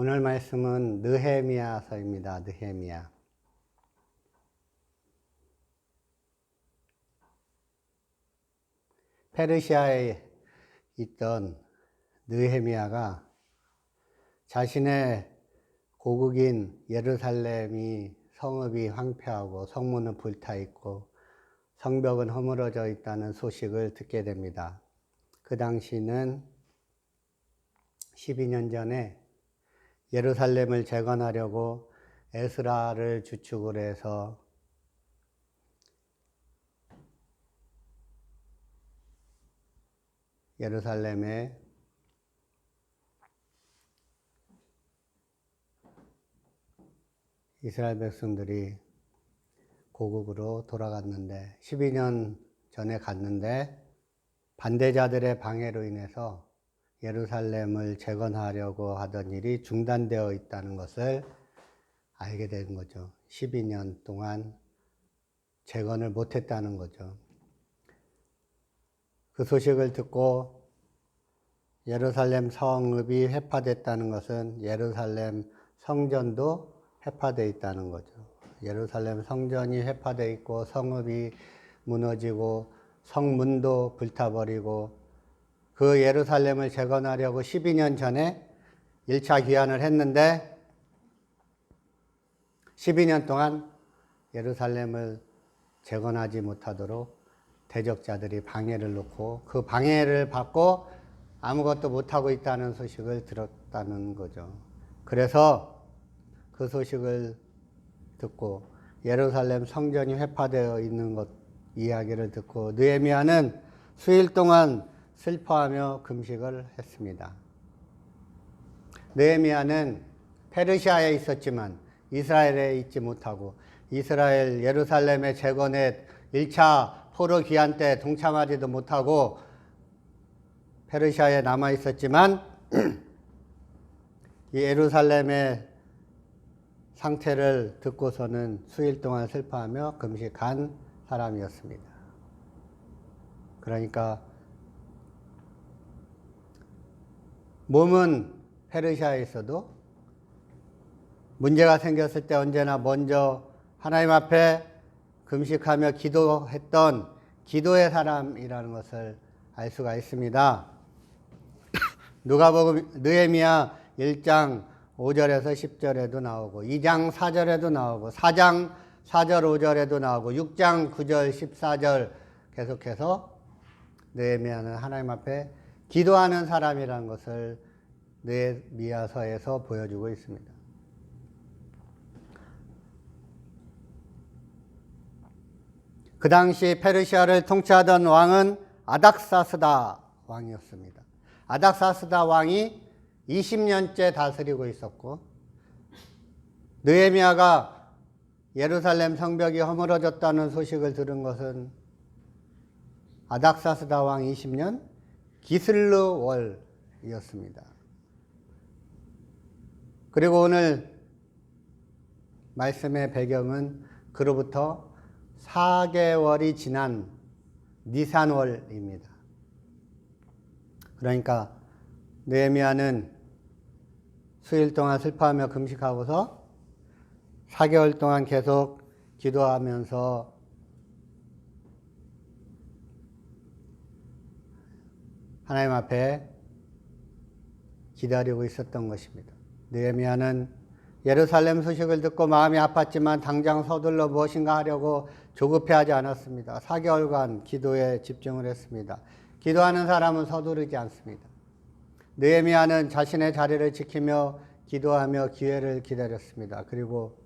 오늘 말씀은 느헤미야서입니다. 느헤미야. 페르시아에 있던 느헤미야가 자신의 고국인 예루살렘이 성읍이 황폐하고 성문은 불타 있고 성벽은 허물어져 있다는 소식을 듣게 됩니다. 그 당시는 12년 전에 예루살렘을 재건하려고 에스라를 주축으로 해서 예루살렘에 이스라엘 백성들이 고국으로 돌아갔는데 12년 전에 갔는데 반대자들의 방해로 인해서 예루살렘을 재건하려고 하던 일이 중단되어 있다는 것을 알게 된 거죠. 12년 동안 재건을 못했다는 거죠. 그 소식을 듣고 예루살렘 성읍이 회파됐다는 것은 예루살렘 성전도 회파되어 있다는 거죠. 예루살렘 성전이 회파되어 있고 성읍이 무너지고 성문도 불타버리고 그 예루살렘을 재건하려고 12년 전에 1차 귀환을 했는데 12년 동안 예루살렘을 재건하지 못하도록 대적자들이 방해를 놓고 그 방해를 받고 아무것도 못하고 있다는 소식을 들었다는 거죠. 그래서 그 소식을 듣고 예루살렘 성전이 회파되어 있는 것 이야기를 듣고 느헤미야는 수일 동안 슬퍼하며 금식을 했습니다. 느헤미야는 페르시아에 있었지만 이스라엘에 있지 못하고 이스라엘 예루살렘의 재건에 1차 포로 귀환 때 동참하지도 못하고 페르시아에 남아 있었지만 이 예루살렘의 상태를 듣고서는 수일 동안 슬퍼하며 금식한 사람이었습니다. 그러니까 몸은 페르시아에 있어도 문제가 생겼을 때 언제나 먼저 하나님 앞에 금식하며 기도했던 기도의 사람이라는 것을 알 수가 있습니다. 누가복음 느헤미야 1장 5절에서 10절에도 나오고 2장 4절에도 나오고 4장 4절 5절에도 나오고 6장 9절 14절 계속해서 느헤미야는 하나님 앞에 기도하는 사람이라는 것을 느헤미야서에서 보여주고 있습니다. 그 당시 페르시아를 통치하던 왕은 아닥사스다 왕이었습니다. 아닥사스다 왕이 20년째 다스리고 있었고 느헤미야가 예루살렘 성벽이 허물어졌다는 소식을 들은 것은 아닥사스다 왕 20년 기슬르월이었습니다. 그리고 오늘 말씀의 배경은 그로부터 4개월이 지난 니산월입니다. 그러니까 느헤미야는 수일 동안 슬퍼하며 금식하고서 4개월 동안 계속 기도하면서 하나님 앞에 기다리고 있었던 것입니다. 느헤미야는 예루살렘 소식을 듣고 마음이 아팠지만 당장 서둘러 무엇인가 하려고 조급해하지 않았습니다. 4개월간 기도에 집중을 했습니다. 기도하는 사람은 서두르지 않습니다. 느헤미야는 자신의 자리를 지키며 기도하며 기회를 기다렸습니다. 그리고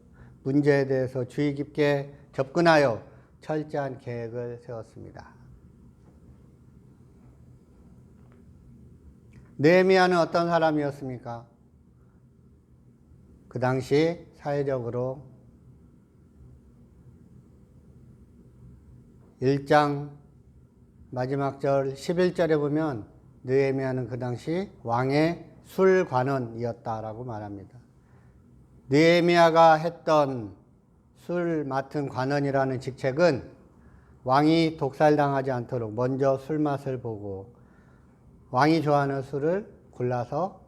문제에 대해서 주의 깊게 접근하여 철저한 계획을 세웠습니다. 느헤미야는 어떤 사람이었습니까? 그 당시 사회적으로 1장 마지막 절 11절에 보면 느헤미야는 그 당시 왕의 술관원이었다라고 말합니다. 느헤미야가 했던 술 맡은 관원이라는 직책은 왕이 독살당하지 않도록 먼저 술 맛을 보고 왕이 좋아하는 술을 골라서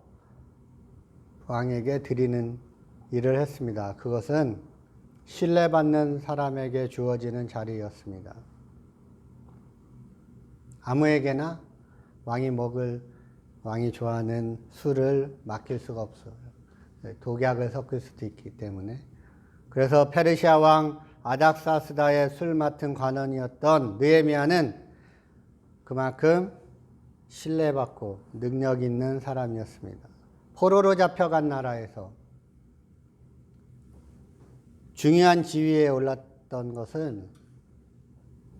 왕에게 드리는 일을 했습니다. 그것은 신뢰받는 사람에게 주어지는 자리였습니다. 아무에게나 왕이 좋아하는 술을 맡길 수가 없어요. 독약을 섞을 수도 있기 때문에. 그래서 페르시아 왕 아닥사스다의 술 맡은 관원이었던 느헤미야는 그만큼 신뢰받고 능력 있는 사람이었습니다. 포로로 잡혀간 나라에서 중요한 지위에 올랐던 것은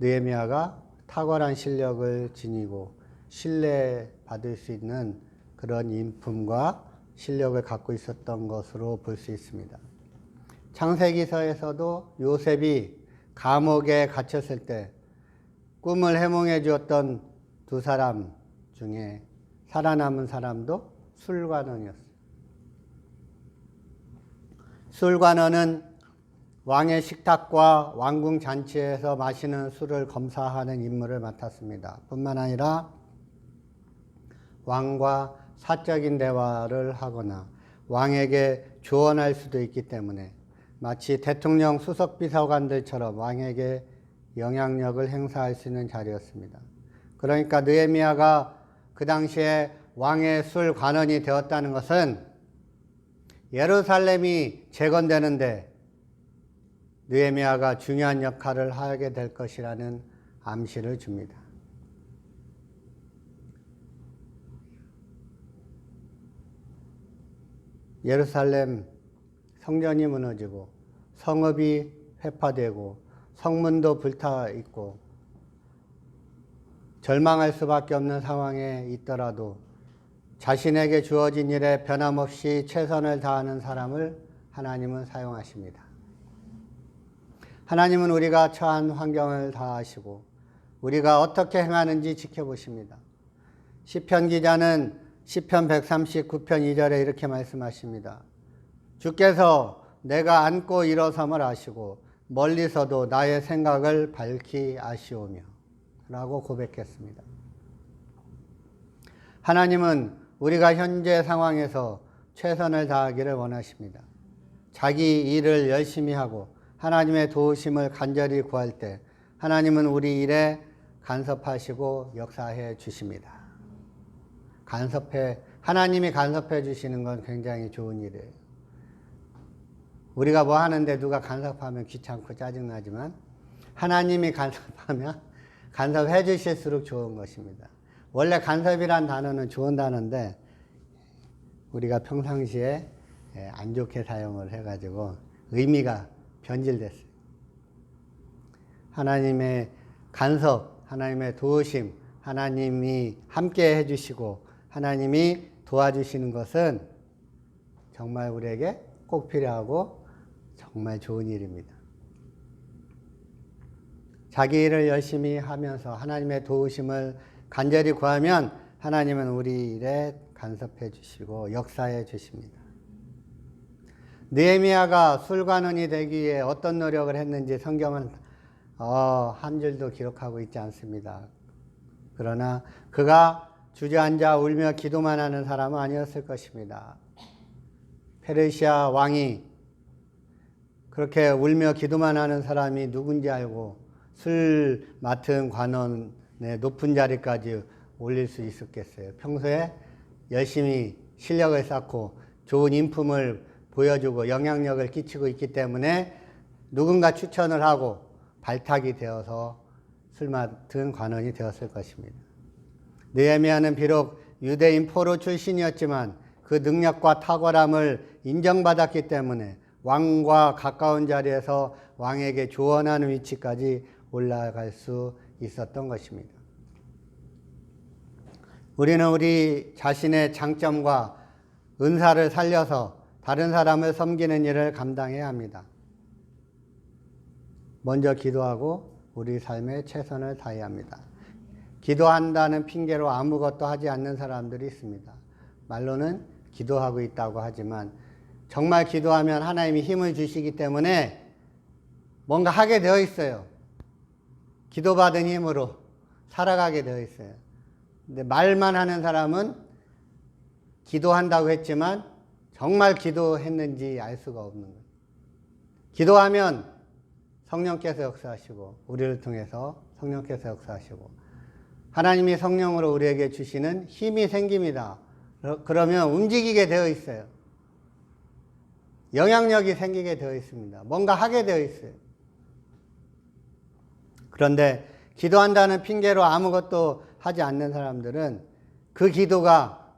느헤미야가 탁월한 실력을 지니고 신뢰받을 수 있는 그런 인품과 실력을 갖고 있었던 것으로 볼 수 있습니다. 창세기서에서도 요셉이 감옥에 갇혔을 때 꿈을 해몽해 주었던 두 사람 중에 살아남은 사람도 술관원이었어요. 술관원은 왕의 식탁과 왕궁 잔치에서 마시는 술을 검사하는 임무를 맡았습니다. 뿐만 아니라 왕과 사적인 대화를 하거나 왕에게 조언할 수도 있기 때문에 마치 대통령 수석비서관들처럼 왕에게 영향력을 행사할 수 있는 자리였습니다. 그러니까 느헤미야가 그 당시에 왕의 술 관원이 되었다는 것은 예루살렘이 재건되는데 느헤미야가 중요한 역할을 하게 될 것이라는 암시를 줍니다. 예루살렘 성전이 무너지고 성읍이 회파되고 성문도 불타 있고 절망할 수밖에 없는 상황에 있더라도 자신에게 주어진 일에 변함없이 최선을 다하는 사람을 하나님은 사용하십니다. 하나님은 우리가 처한 환경을 다 아시고 우리가 어떻게 행하는지 지켜보십니다. 시편 기자는 시편 139편 2절에 이렇게 말씀하십니다. 주께서 내가 앉고 일어섬을 아시고 멀리서도 나의 생각을 밝히 아시오며 라고 고백했습니다. 하나님은 우리가 현재 상황에서 최선을 다하기를 원하십니다. 자기 일을 열심히 하고 하나님의 도우심을 간절히 구할 때 하나님은 우리 일에 간섭하시고 역사해 주십니다. 하나님이 간섭해 주시는 건 굉장히 좋은 일이에요. 우리가 뭐 하는데 누가 간섭하면 귀찮고 짜증나지만 하나님이 간섭하면 간섭해 주실수록 좋은 것입니다. 원래 간섭이란 단어는 좋은 단어인데 우리가 평상시에 안 좋게 사용을 해가지고 의미가 변질됐어요. 하나님의 간섭, 하나님의 도우심, 하나님이 함께 해주시고 하나님이 도와주시는 것은 정말 우리에게 꼭 필요하고 정말 좋은 일입니다. 자기 일을 열심히 하면서 하나님의 도우심을 간절히 구하면 하나님은 우리 일에 간섭해 주시고 역사해 주십니다. 느헤미야가 술관원이 되기 위해 어떤 노력을 했는지 성경은 한 줄도 기록하고 있지 않습니다. 그러나 그가 주저앉아 울며 기도만 하는 사람은 아니었을 것입니다. 페르시아 왕이 그렇게 울며 기도만 하는 사람이 누군지 알고 술 맡은 관원의 높은 자리까지 올릴 수 있었겠어요. 평소에 열심히 실력을 쌓고 좋은 인품을 보여주고 영향력을 끼치고 있기 때문에 누군가 추천을 하고 발탁이 되어서 술 맡은 관원이 되었을 것입니다. 느헤미야는 비록 유대인 포로 출신이었지만 그 능력과 탁월함을 인정받았기 때문에 왕과 가까운 자리에서 왕에게 조언하는 위치까지 올라갈 수 있었던 것입니다. 우리는 우리 자신의 장점과 은사를 살려서 다른 사람을 섬기는 일을 감당해야 합니다. 먼저 기도하고 우리 삶에 최선을 다해야 합니다. 기도한다는 핑계로 아무것도 하지 않는 사람들이 있습니다. 말로는 기도하고 있다고 하지만 정말 기도하면 하나님이 힘을 주시기 때문에 뭔가 하게 되어 있어요. 기도받은 힘으로 살아가게 되어 있어요. 근데 말만 하는 사람은 기도한다고 했지만 정말 기도했는지 알 수가 없는 거예요. 기도하면 성령께서 역사하시고 우리를 통해서 성령께서 역사하시고 하나님이 성령으로 우리에게 주시는 힘이 생깁니다. 그러면 움직이게 되어 있어요. 영향력이 생기게 되어 있습니다. 뭔가 하게 되어 있어요. 그런데 기도한다는 핑계로 아무것도 하지 않는 사람들은 그 기도가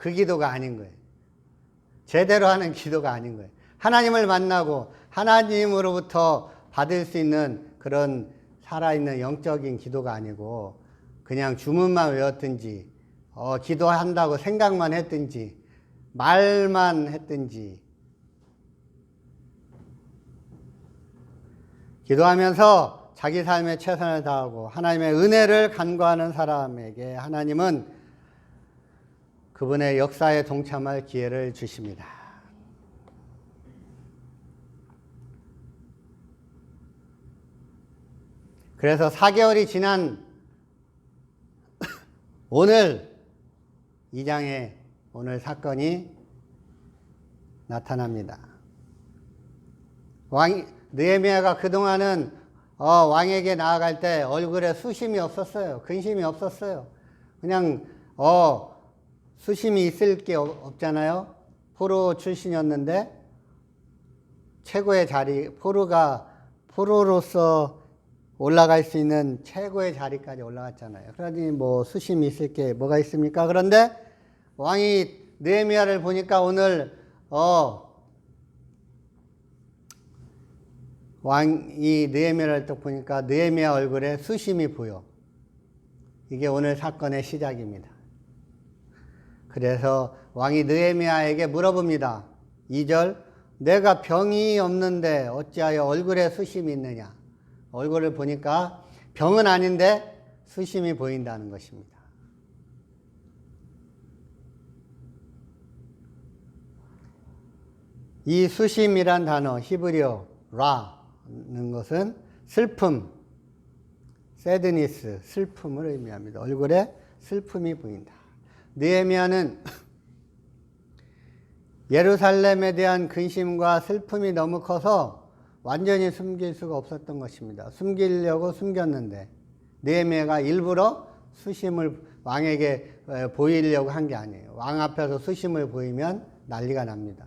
아닌 거예요. 제대로 하는 기도가 아닌 거예요. 하나님을 만나고 하나님으로부터 받을 수 있는 그런 살아있는 영적인 기도가 아니고 그냥 주문만 외웠든지 기도한다고 생각만 했든지 말만 했든지 기도하면서 자기 삶에 최선을 다하고 하나님의 은혜를 간구하는 사람에게 하나님은 그분의 역사에 동참할 기회를 주십니다. 그래서 4개월이 지난 오늘 2장에 오늘 사건이 나타납니다. 느헤미야가 그동안은 왕에게 나아갈 때 얼굴에 수심이 없었어요. 근심이 없었어요. 그냥 수심이 있을 게 없잖아요. 포로 출신이었는데 최고의 자리, 포로로서 올라갈 수 있는 최고의 자리까지 올라갔잖아요. 그러니 뭐 수심이 있을 게 뭐가 있습니까? 그런데 왕이 느헤미야를 보니까 오늘 왕이 느헤미야를 딱 보니까 느헤미야 얼굴에 수심이 보여. 이게 오늘 사건의 시작입니다. 그래서 왕이 느헤미야에게 물어봅니다. 2절, 내가 병이 없는데 어찌하여 얼굴에 수심이 있느냐. 얼굴을 보니까 병은 아닌데 수심이 보인다는 것입니다. 이 수심이란 단어, 히브리어 라는 것은 슬픔, sadness, 슬픔을 의미합니다. 얼굴에 슬픔이 보인다. 느헤미야는 예루살렘에 대한 근심과 슬픔이 너무 커서 완전히 숨길 수가 없었던 것입니다. 숨기려고 숨겼는데 느헤미야가 일부러 수심을 왕에게 보이려고 한 게 아니에요. 왕 앞에서 수심을 보이면 난리가 납니다.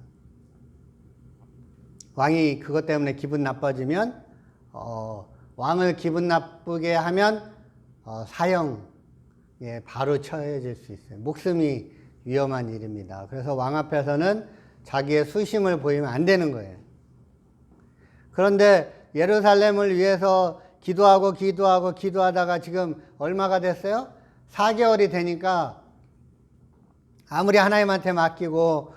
왕이 그것 때문에 기분 나빠지면 왕을 기분 나쁘게 하면 사형에 바로 처해질 수 있어요. 목숨이 위험한 일입니다. 그래서 왕 앞에서는 자기의 수심을 보이면 안 되는 거예요. 그런데 예루살렘을 위해서 기도하다가 지금 얼마가 됐어요? 4개월이 되니까 아무리 하나님한테 맡기고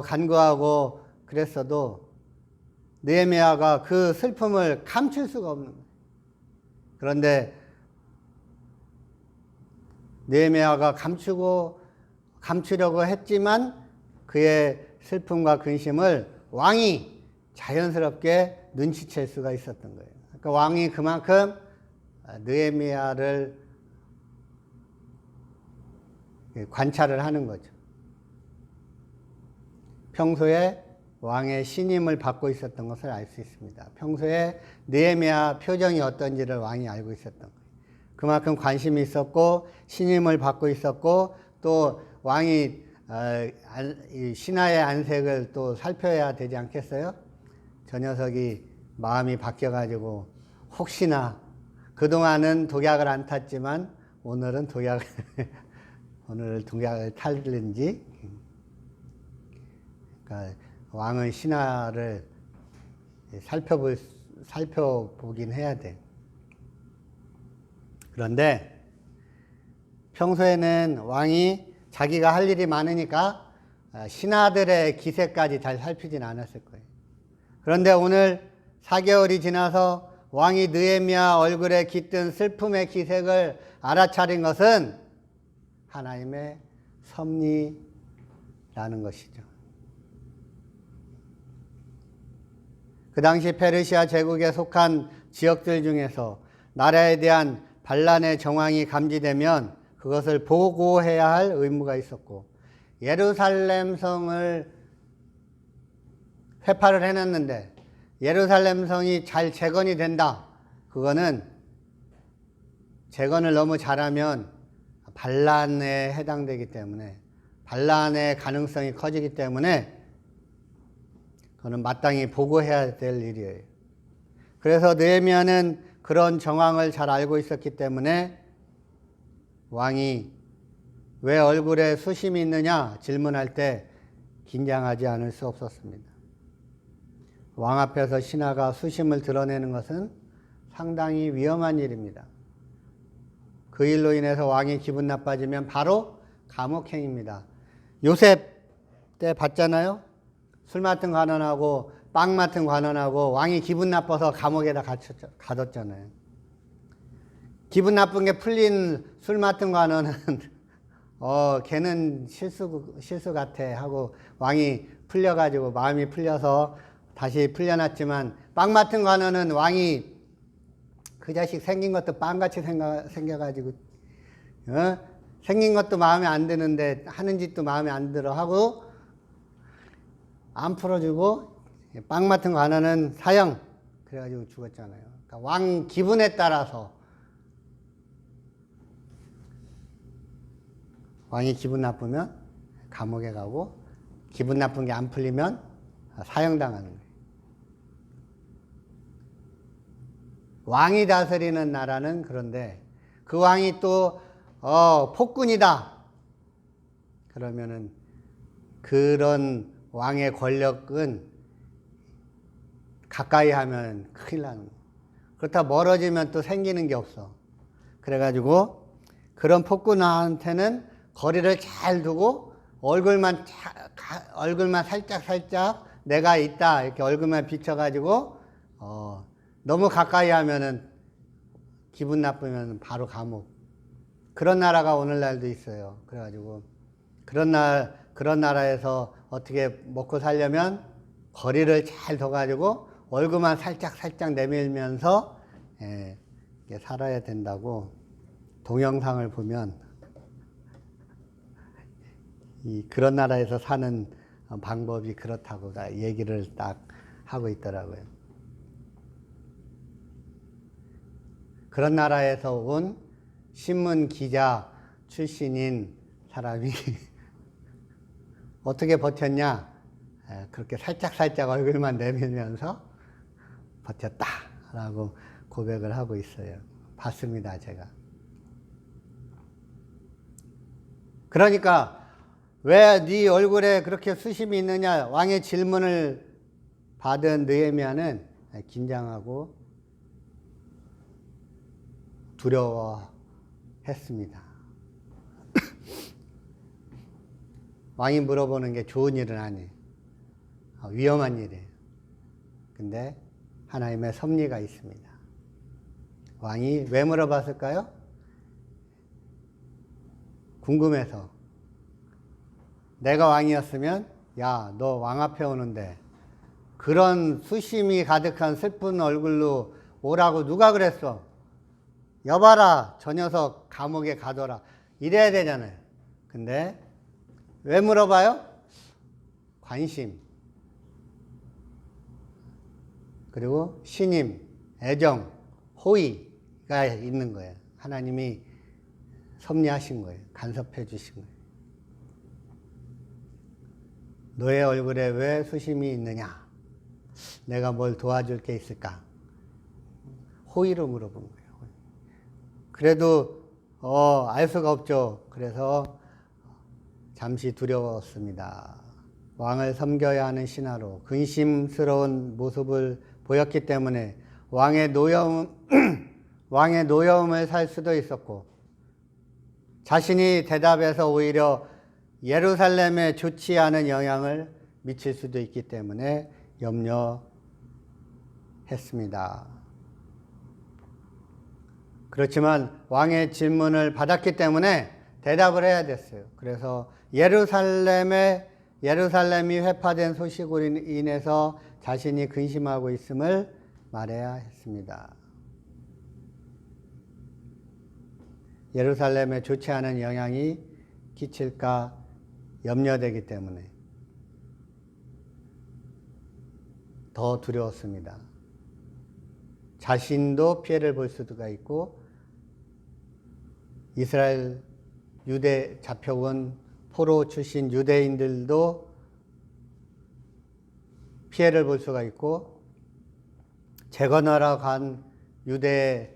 간구하고 그랬어도 느헤미야가 그 슬픔을 감출 수가 없는 거예요. 그런데 느헤미야가 감추려고 했지만 그의 슬픔과 근심을 왕이 자연스럽게 눈치챌 수가 있었던 거예요. 그러니까 왕이 그만큼 느헤미야를 관찰을 하는 거죠. 평소에 왕의 신임을 받고 있었던 것을 알 수 있습니다. 평소에 느헤미야 표정이 어떤지를 왕이 알고 있었던 거예요. 그만큼 관심이 있었고 신임을 받고 있었고 또 왕이 신하의 안색을 또 살펴야 되지 않겠어요? 저 녀석이 마음이 바뀌어가지고 혹시나 그동안은 독약을 안 탔지만 오늘은 독약을 탈는지. 그러니까 왕은 신하를 살펴보긴 해야 돼. 그런데 평소에는 왕이 자기가 할 일이 많으니까 신하들의 기세까지 잘 살피진 않았을 거예요. 그런데 오늘 4개월이 지나서 왕이 느헤미야 얼굴에 깃든 슬픔의 기색을 알아차린 것은 하나님의 섭리라는 것이죠. 그 당시 페르시아 제국에 속한 지역들 중에서 나라에 대한 반란의 정황이 감지되면 그것을 보고해야 할 의무가 있었고 예루살렘 성을 회파를 해놨는데 예루살렘 성이 잘 재건이 된다. 그거는 재건을 너무 잘하면 반란에 해당되기 때문에, 반란의 가능성이 커지기 때문에 그거는 마땅히 보고해야 될 일이에요. 그래서 느헤미야는 그런 정황을 잘 알고 있었기 때문에 왕이 왜 얼굴에 수심이 있느냐 질문할 때 긴장하지 않을 수 없었습니다. 왕 앞에서 신하가 수심을 드러내는 것은 상당히 위험한 일입니다. 그 일로 인해서 왕이 기분 나빠지면 바로 감옥행입니다. 요셉 때 봤잖아요. 술 맡은 관원하고 빵 맡은 관원하고 왕이 기분 나빠서 감옥에다 가뒀잖아요. 기분 나쁜 게 풀린 술 맡은 관원은 걔는 실수 같아 하고 왕이 풀려가지고 마음이 풀려서 다시 풀려났지만, 빵 맡은 관원은 왕이 그 자식 생긴 것도 빵같이 생겨가지고 생긴 것도 마음에 안 드는데 하는 짓도 마음에 안 들어 하고 안 풀어주고, 빵 맡은 관원은 사형 그래가지고 죽었잖아요. 그러니까 왕 기분에 따라서 왕이 기분 나쁘면 감옥에 가고 기분 나쁜 게 안 풀리면 사형당하는 거예요. 왕이 다스리는 나라는 그런데 그 왕이 또 폭군이다. 그러면은 그런 왕의 권력은 가까이 하면 큰일 나는 거예요. 그렇다 멀어지면 또 생기는 게 없어. 그래가지고 그런 폭군한테는 거리를 잘 두고 얼굴만 살짝 내가 있다 이렇게 얼굴만 비춰가지고 너무 가까이 하면은 기분 나쁘면 바로 감옥. 그런 나라가 오늘날도 있어요. 그래가지고 그런 나라에서 어떻게 먹고 살려면 거리를 잘 둬가지고 얼굴만 살짝 내밀면서 살아야 된다고 동영상을 보면 그런 나라에서 사는 방법이 그렇다고 얘기를 딱 하고 있더라고요. 그런 나라에서 온 신문 기자 출신인 사람이 어떻게 버텼냐? 그렇게 살짝 얼굴만 내밀면서 버텼다라고 고백을 하고 있어요. 봤습니다, 제가. 그러니까 왜 네 얼굴에 그렇게 수심이 있느냐? 왕의 질문을 받은 느헤미야는 긴장하고 두려워했습니다. 왕이 물어보는 게 좋은 일은 아니에요. 위험한 일이에요. 근데 하나님의 섭리가 있습니다. 왕이 왜 물어봤을까요? 궁금해서. 내가 왕이었으면 야, 너 왕 앞에 오는데 그런 수심이 가득한 슬픈 얼굴로 오라고 누가 그랬어? 여봐라, 저 녀석 감옥에 가둬라. 이래야 되잖아요. 근데 왜 물어봐요? 관심. 그리고 신임, 애정, 호의가 있는 거예요. 하나님이 섭리하신 거예요. 간섭해 주신 거예요. 너의 얼굴에 왜 수심이 있느냐? 내가 뭘 도와줄 게 있을까? 호의로 물어본 거예요. 그래도 알 수가 없죠. 그래서 잠시 두려웠습니다. 왕을 섬겨야 하는 신하로 근심스러운 모습을 보였기 때문에 왕의 노여움을 살 수도 있었고, 자신이 대답해서 오히려 예루살렘에 좋지 않은 영향을 미칠 수도 있기 때문에 염려했습니다. 그렇지만 왕의 질문을 받았기 때문에 대답을 해야 됐어요. 그래서 예루살렘이 회파된 소식으로 인해서 자신이 근심하고 있음을 말해야 했습니다. 예루살렘에 좋지 않은 영향이 끼칠까 염려되기 때문에. 더 두려웠습니다. 자신도 피해를 볼 수가 있고 이스라엘 유대 잡혀온 포로 출신 유대인들도 피해를 볼 수가 있고 재건하러 간 유대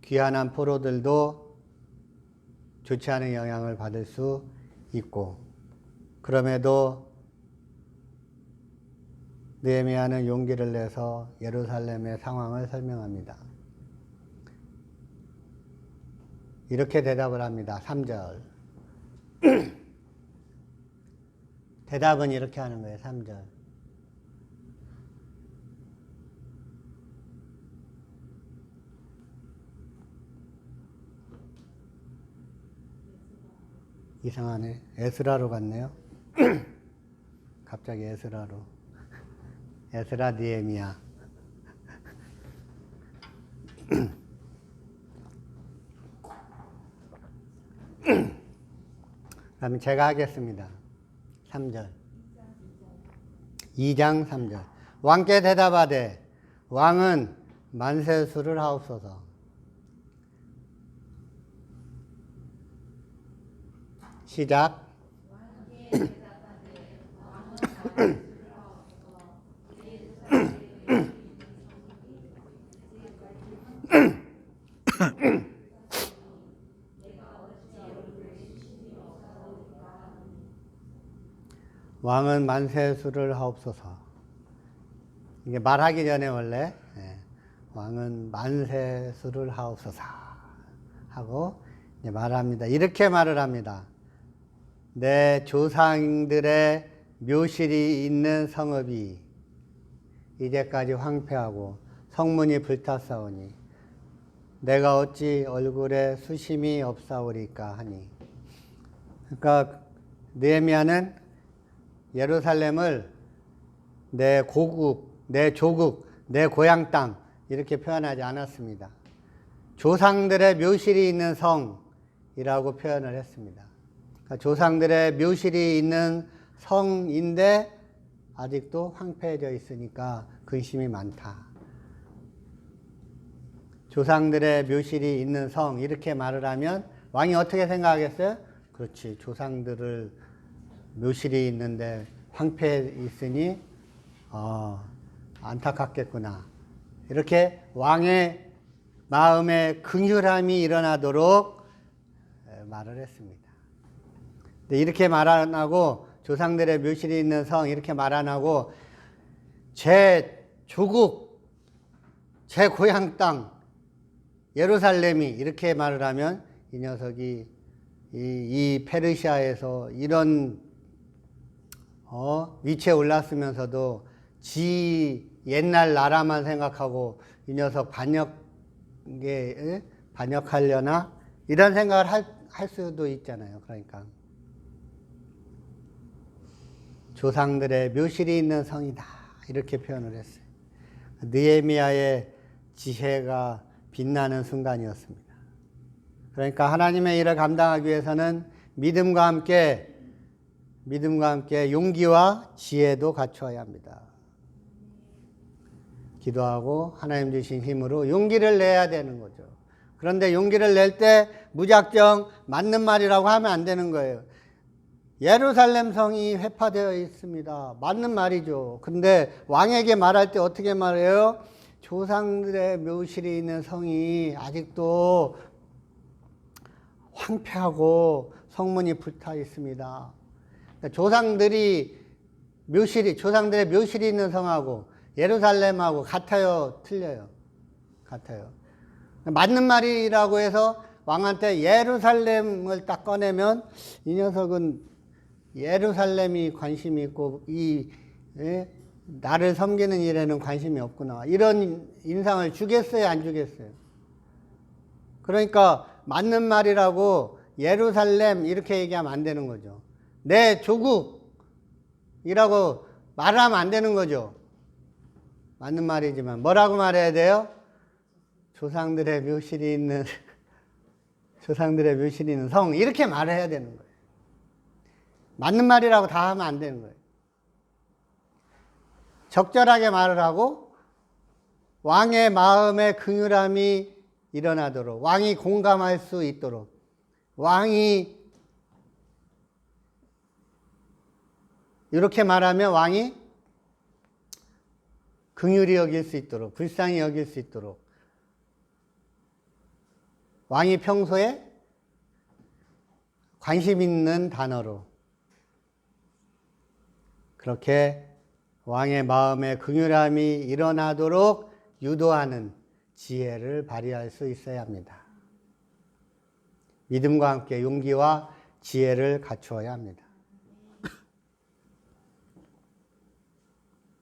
귀환한 포로들도 좋지 않은 영향을 받을 수 있고 그럼에도 느헤미야는 용기를 내서 예루살렘의 상황을 설명합니다. 이렇게 대답을 합니다. 3절. 대답은 이렇게 하는 거예요. 3절. 이상하네. 에스라로 갔네요. 갑자기 에스라로. 에스라 느헤미야. 그럼 제가 하겠습니다. 3절. 2장 3절. 왕께 대답하되 왕은 만세수를 하옵소서. 시작. 왕은 만세수를 하옵소서. 이게 말하기 전에 원래 왕은 만세수를 하옵소서 하고 이제 말합니다. 이렇게 말을 합니다. 내 조상들의 묘실이 있는 성읍이 이제까지 황폐하고 성문이 불탔사오니 내가 어찌 얼굴에 수심이 없사오리까 하니. 그러니까 느헤미야는 예루살렘을 내 고국, 내 조국, 내 고향 땅 이렇게 표현하지 않았습니다. 조상들의 묘실이 있는 성이라고 표현을 했습니다. 그러니까 조상들의 묘실이 있는 성인데 아직도 황폐해져 있으니까 근심이 많다. 조상들의 묘실이 있는 성 이렇게 말을 하면 왕이 어떻게 생각하겠어요? 그렇지, 조상들을 묘실이 있는데 황폐해 있으니 안타깝겠구나. 이렇게 왕의 마음에 긍휼함이 일어나도록 말을 했습니다. 이렇게 말 안 하고 조상들의 묘실이 있는 성 이렇게 말 안 하고 제 조국, 제 고향 땅 예루살렘이 이렇게 말을 하면 이 녀석이 이 페르시아에서 이런 위치에 올랐으면서도 지 옛날 나라만 생각하고 이 녀석 반역하려나 이런 생각을 할 수도 있잖아요. 그러니까 조상들의 묘실이 있는 성이다 이렇게 표현을 했어요. 느헤미야의 지혜가 빛나는 순간이었습니다. 그러니까 하나님의 일을 감당하기 위해서는 믿음과 함께 용기와 지혜도 갖추어야 합니다. 기도하고 하나님 주신 힘으로 용기를 내야 되는 거죠. 그런데 용기를 낼 때 무작정 맞는 말이라고 하면 안 되는 거예요. 예루살렘 성이 회파되어 있습니다. 맞는 말이죠. 근데 왕에게 말할 때 어떻게 말해요? 조상들의 묘실이 있는 성이 아직도 황폐하고 성문이 불타 있습니다. 조상들의 묘실이 있는 성하고 예루살렘하고 같아요? 틀려요? 같아요. 맞는 말이라고 해서 왕한테 예루살렘을 딱 꺼내면 이 녀석은 예루살렘이 관심이 있고 나를 섬기는 일에는 관심이 없구나. 이런 인상을 주겠어요? 안 주겠어요? 그러니까 맞는 말이라고 예루살렘 이렇게 얘기하면 안 되는 거죠. 내 조국이라고 말하면 안 되는 거죠. 맞는 말이지만 뭐라고 말해야 돼요? 조상들의 묘실이 있는 성 이렇게 말해야 되는 거예요. 맞는 말이라고 다 하면 안 되는 거예요. 적절하게 말을 하고 왕의 마음에 긍휼함이 일어나도록, 왕이 공감할 수 있도록, 왕이 이렇게 말하면 왕이 긍휼히 여길 수 있도록, 불쌍히 여길 수 있도록, 왕이 평소에 관심 있는 단어로 그렇게 왕의 마음에 긍휼함이 일어나도록 유도하는 지혜를 발휘할 수 있어야 합니다. 믿음과 함께 용기와 지혜를 갖추어야 합니다.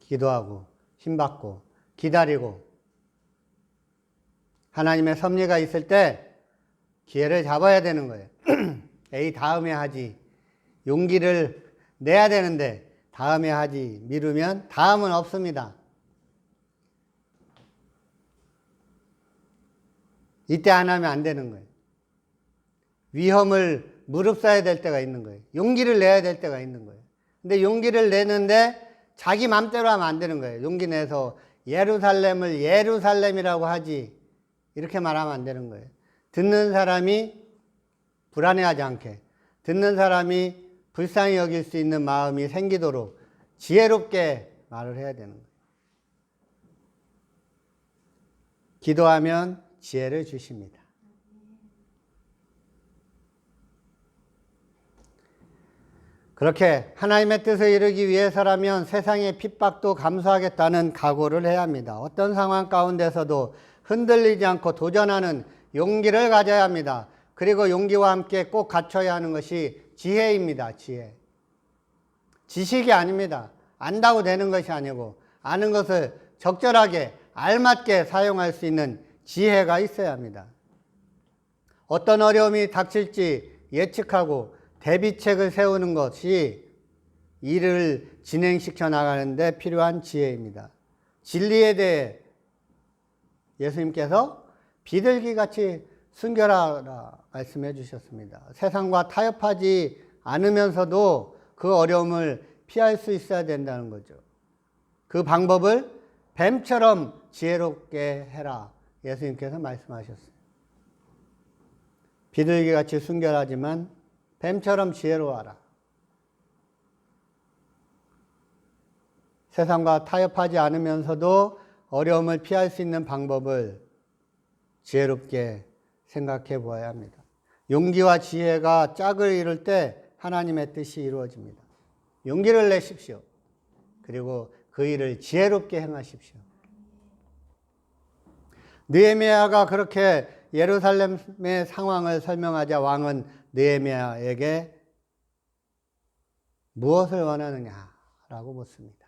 기도하고 힘받고 기다리고 하나님의 섭리가 있을 때 기회를 잡아야 되는 거예요. 에이, 다음에 하지. 용기를 내야 되는데 다음에 하지. 미루면 다음은 없습니다. 이때 안 하면 안 되는 거예요. 위험을 무릅써야 될 때가 있는 거예요. 용기를 내야 될 때가 있는 거예요. 근데 용기를 내는데 자기 맘대로 하면 안 되는 거예요. 용기 내서 예루살렘을 예루살렘이라고 하지. 이렇게 말하면 안 되는 거예요. 듣는 사람이 불안해하지 않게, 듣는 사람이 불쌍히 여길 수 있는 마음이 생기도록 지혜롭게 말을 해야 되는 거예요. 기도하면 지혜를 주십니다. 그렇게 하나님의 뜻을 이루기 위해서라면 세상의 핍박도 감수하겠다는 각오를 해야 합니다. 어떤 상황 가운데서도 흔들리지 않고 도전하는 용기를 가져야 합니다. 그리고 용기와 함께 꼭 갖춰야 하는 것이 지혜입니다. 지혜. 지식이 아닙니다. 안다고 되는 것이 아니고 아는 것을 적절하게 알맞게 사용할 수 있는 지혜가 있어야 합니다. 어떤 어려움이 닥칠지 예측하고 대비책을 세우는 것이 일을 진행시켜 나가는 데 필요한 지혜입니다. 진리에 대해 예수님께서 비둘기같이 순결하라 말씀해 주셨습니다. 세상과 타협하지 않으면서도 그 어려움을 피할 수 있어야 된다는 거죠. 그 방법을 뱀처럼 지혜롭게 해라 예수님께서 말씀하셨어요. 비둘기같이 순결하지만 뱀처럼 지혜로워하라. 세상과 타협하지 않으면서도 어려움을 피할 수 있는 방법을 지혜롭게 생각해 보아야 합니다. 용기와 지혜가 짝을 이룰 때 하나님의 뜻이 이루어집니다. 용기를 내십시오. 그리고 그 일을 지혜롭게 행하십시오. 느헤미야가 그렇게 예루살렘의 상황을 설명하자 왕은 느헤미야에게 무엇을 원하느냐라고 묻습니다.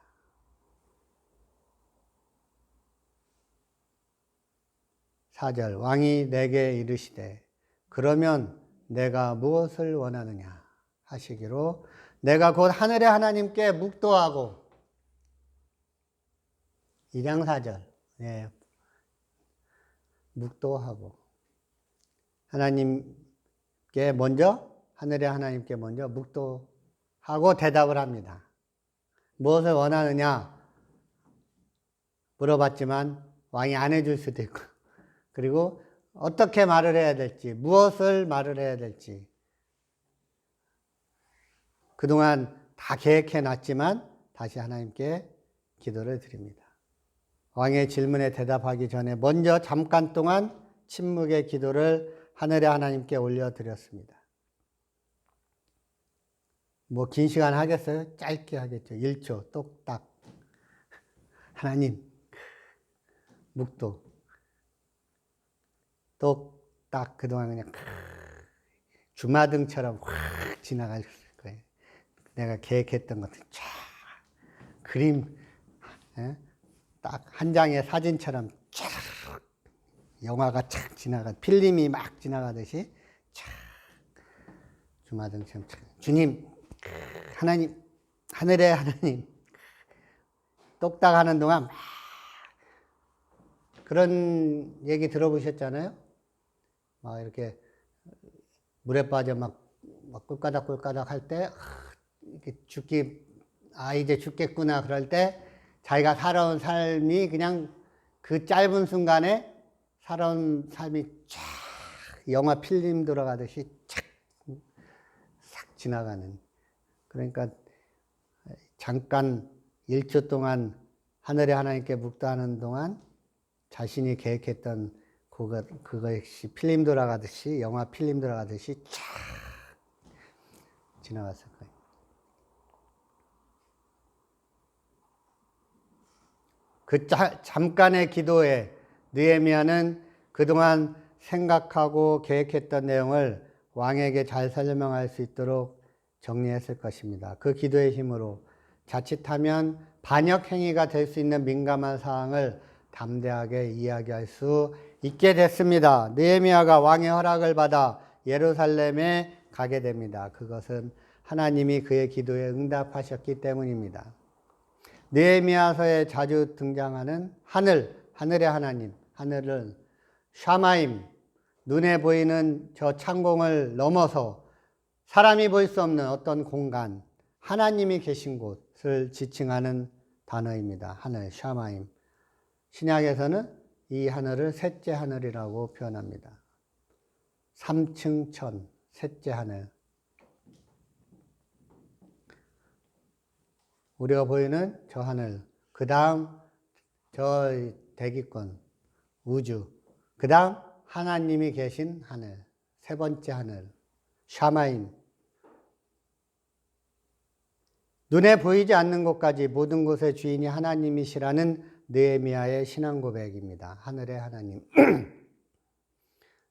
4절 왕이 내게 이르시되 그러면 내가 무엇을 원하느냐 하시기로 내가 곧 하늘의 하나님께 묵도하고 2장 4절 묵도하고 하나님께 먼저 하늘의 하나님께 먼저 묵도하고 대답을 합니다. 무엇을 원하느냐 물어봤지만 왕이 안 해줄 수도 있고 그리고 어떻게 말을 해야 될지 무엇을 말을 해야 될지 그동안 다 계획해 놨지만 다시 하나님께 기도를 드립니다. 왕의 질문에 대답하기 전에 먼저 잠깐 동안 침묵의 기도를 하늘의 하나님께 올려드렸습니다. 뭐 긴 시간 하겠어요? 짧게 하겠죠. 1초 똑딱. 하나님 묵도 똑딱 그동안 그냥 주마등처럼 확 지나갈 거예요. 내가 계획했던 것들 쫙 그림 딱 한 장의 사진처럼 쫙 영화가 착 지나가 필름이 막 지나가듯이 착 주마등처럼 착 주님 하나님 하늘의 하나님 똑딱 하는 동안 막 그런 얘기 들어보셨잖아요. 막 이렇게 물에 빠져 막 꿀까닥 할 때 이렇게 이제 죽겠구나 그럴 때 자기가 살아온 삶이 그냥 그 짧은 순간에 살아온 삶이 쫙 영화 필름 들어가듯이 쫙 싹 지나가는. 그러니까 잠깐 1초 동안 하늘의 하나님께 묵도하는 동안 자신이 계획했던 그것이 필름 돌아가듯이, 영화 필름 돌아가듯이 쫙 지나갔을 거예요. 그 잠깐의 기도에 느헤미야는 그동안 생각하고 계획했던 내용을 왕에게 잘 설명할 수 있도록 정리했을 것입니다. 그 기도의 힘으로 자칫하면 반역 행위가 될 수 있는 민감한 사항을 담대하게 이야기할 수 있게 됐습니다. 느헤미야가 왕의 허락을 받아 예루살렘에 가게 됩니다. 그것은 하나님이 그의 기도에 응답하셨기 때문입니다. 느헤미야서에 자주 등장하는 하늘의 하나님, 하늘은 샤마임, 눈에 보이는 저 창공을 넘어서 사람이 볼 수 없는 어떤 공간, 하나님이 계신 곳을 지칭하는 단어입니다. 하늘, 샤마임. 신약에서는 이 하늘을 셋째 하늘이라고 표현합니다. 3층 천, 셋째 하늘. 우리가 보이는 저 하늘, 그 다음 저 대기권, 우주, 그 다음 하나님이 계신 하늘, 세 번째 하늘, 샤마임. 눈에 보이지 않는 곳까지 모든 곳의 주인이 하나님이시라는 느헤미야의 신앙 고백입니다. 하늘의 하나님.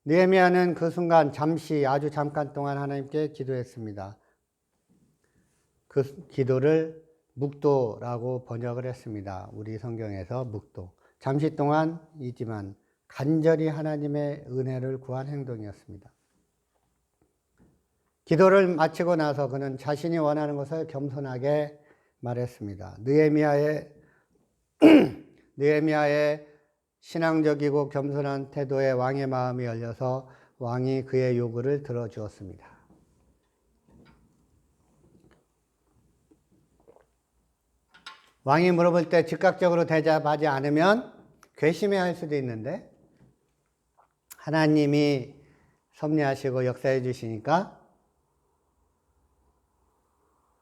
느헤미야는 그 순간 아주 잠깐 동안 하나님께 기도했습니다. 그 기도를 묵도라고 번역을 했습니다. 우리 성경에서 묵도. 잠시 동안이지만 간절히 하나님의 은혜를 구한 행동이었습니다. 기도를 마치고 나서 그는 자신이 원하는 것을 겸손하게 말했습니다. 느헤미야의 신앙적이고 겸손한 태도에 왕의 마음이 열려서 왕이 그의 요구를 들어주었습니다. 왕이 물어볼 때 즉각적으로 대답하지 않으면 괘씸해할 수도 있는데 하나님이 섭리하시고 역사해 주시니까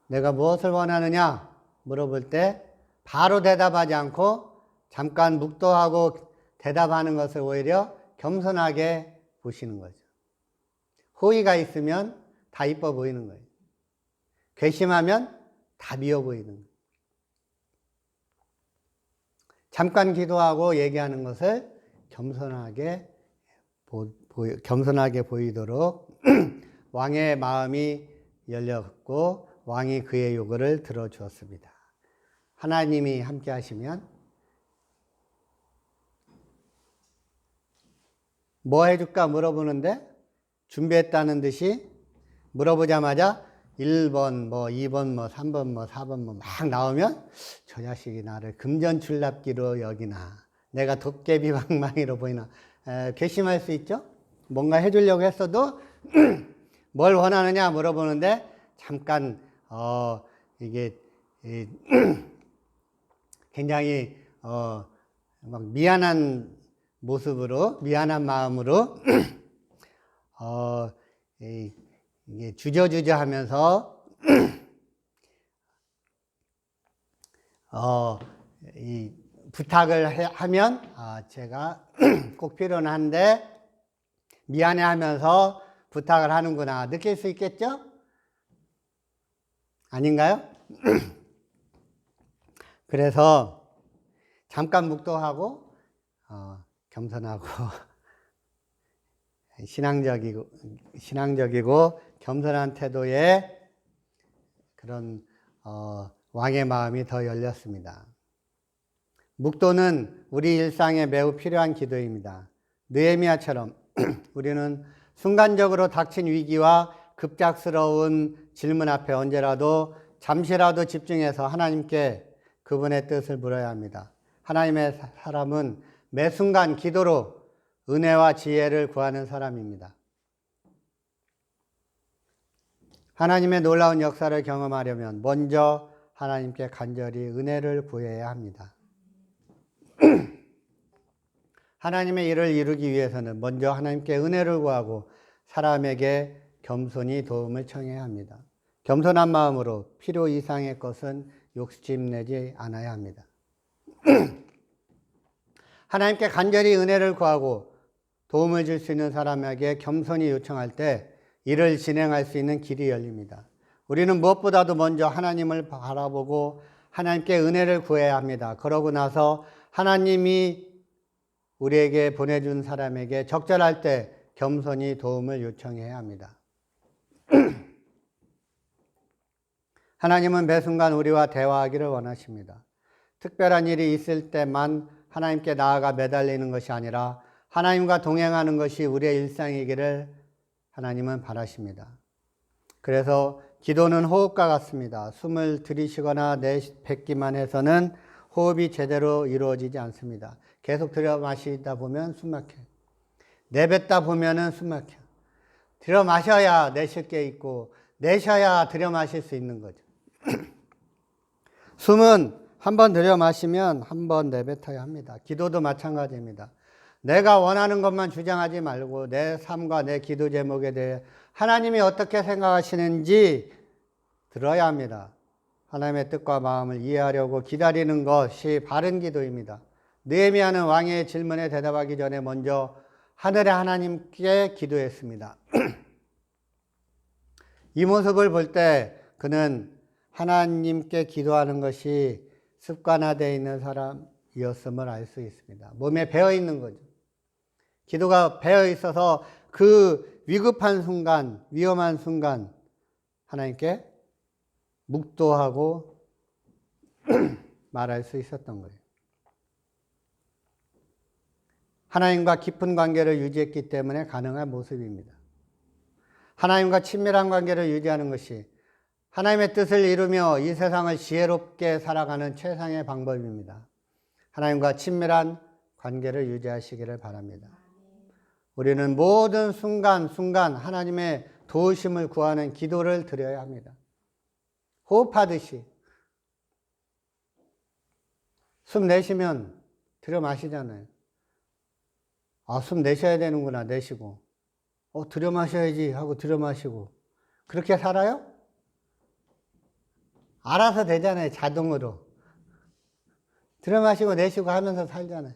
내가 무엇을 원하느냐 물어볼 때 바로 대답하지 않고 잠깐 묵도하고 대답하는 것을 오히려 겸손하게 보시는 거죠. 호의가 있으면 다 이뻐 보이는 거예요. 괘씸하면 다 미워 보이는 거예요. 잠깐 기도하고 얘기하는 것을 겸손하게 보이도록 왕의 마음이 열렸고 왕이 그의 요구를 들어주었습니다. 하나님이 함께 하시면 뭐 해줄까 물어보는데 준비했다는 듯이 물어보자마자 1번, 2번, 3번, 4번 막 나오면 저 자식이 나를 금전출납기로 여기나 내가 도깨비방망이로 보이나 괘씸할 수 있죠. 뭔가 해주려고 했어도 뭘 원하느냐 물어보는데 잠깐 이게 굉장히 막 미안한 모습으로 미안한 마음으로 이게 주저주저 하면서 이 부탁을 하면 제가 꼭 필요는 한데 미안해 하면서 부탁을 하는구나 느낄 수 있겠죠? 아닌가요? 그래서 잠깐 묵도하고 겸손하고 신앙적이고 겸손한 태도에 그런 왕의 마음이 더 열렸습니다. 묵도는 우리 일상에 매우 필요한 기도입니다. 느헤미야처럼 우리는 순간적으로 닥친 위기와 급작스러운 질문 앞에 언제라도 잠시라도 집중해서 하나님께 그분의 뜻을 물어야 합니다. 하나님의 사람은 매 순간 기도로 은혜와 지혜를 구하는 사람입니다. 하나님의 놀라운 역사를 경험하려면 먼저 하나님께 간절히 은혜를 구해야 합니다. 하나님의 일을 이루기 위해서는 먼저 하나님께 은혜를 구하고 사람에게 겸손히 도움을 청해야 합니다. 겸손한 마음으로 필요 이상의 것은 욕심내지 않아야 합니다. 하나님께 간절히 은혜를 구하고 도움을 줄 수 있는 사람에게 겸손히 요청할 때 일을 진행할 수 있는 길이 열립니다. 우리는 무엇보다도 먼저 하나님을 바라보고 하나님께 은혜를 구해야 합니다. 그러고 나서 하나님이 우리에게 보내준 사람에게 적절할 때 겸손히 도움을 요청해야 합니다. 하나님은 매 순간 우리와 대화하기를 원하십니다. 특별한 일이 있을 때만 하나님께 나아가 매달리는 것이 아니라 하나님과 동행하는 것이 우리의 일상이기를 하나님은 바라십니다. 그래서 기도는 호흡과 같습니다. 숨을 들이쉬거나 내뱉기만 해서는 호흡이 제대로 이루어지지 않습니다. 계속 들여 마시다 보면 숨 막혀요. 내뱉다 보면은 숨 막혀요. 들여 마셔야 내쉴 게 있고 내쉬어야 들여 마실 수 있는 거죠. 숨은 한 번 들여 마시면 한 번 내뱉어야 합니다. 기도도 마찬가지입니다. 내가 원하는 것만 주장하지 말고 내 삶과 내 기도 제목에 대해 하나님이 어떻게 생각하시는지 들어야 합니다. 하나님의 뜻과 마음을 이해하려고 기다리는 것이 바른 기도입니다. 느헤미야는 왕의 질문에 대답하기 전에 먼저 하늘의 하나님께 기도했습니다. 이 모습을 볼 때 그는 하나님께 기도하는 것이 습관화되어 있는 사람이었음을 알 수 있습니다. 몸에 배어 있는 거죠. 기도가 배어 있어서 그 위급한 순간, 위험한 순간 하나님께 묵도하고 말할 수 있었던 거예요. 하나님과 깊은 관계를 유지했기 때문에 가능한 모습입니다. 하나님과 친밀한 관계를 유지하는 것이 하나님의 뜻을 이루며 이 세상을 지혜롭게 살아가는 최상의 방법입니다. 하나님과 친밀한 관계를 유지하시기를 바랍니다. 우리는 모든 순간순간 하나님의 도우심을 구하는 기도를 드려야 합니다. 호흡하듯이 숨 내쉬면 들여 마시잖아요. 아, 숨 내셔야 되는구나. 내쉬고 들여 마셔야지 하고 들여 마시고 그렇게 살아요? 알아서 되잖아요. 자동으로 들여 마시고 내쉬고 하면서 살잖아요.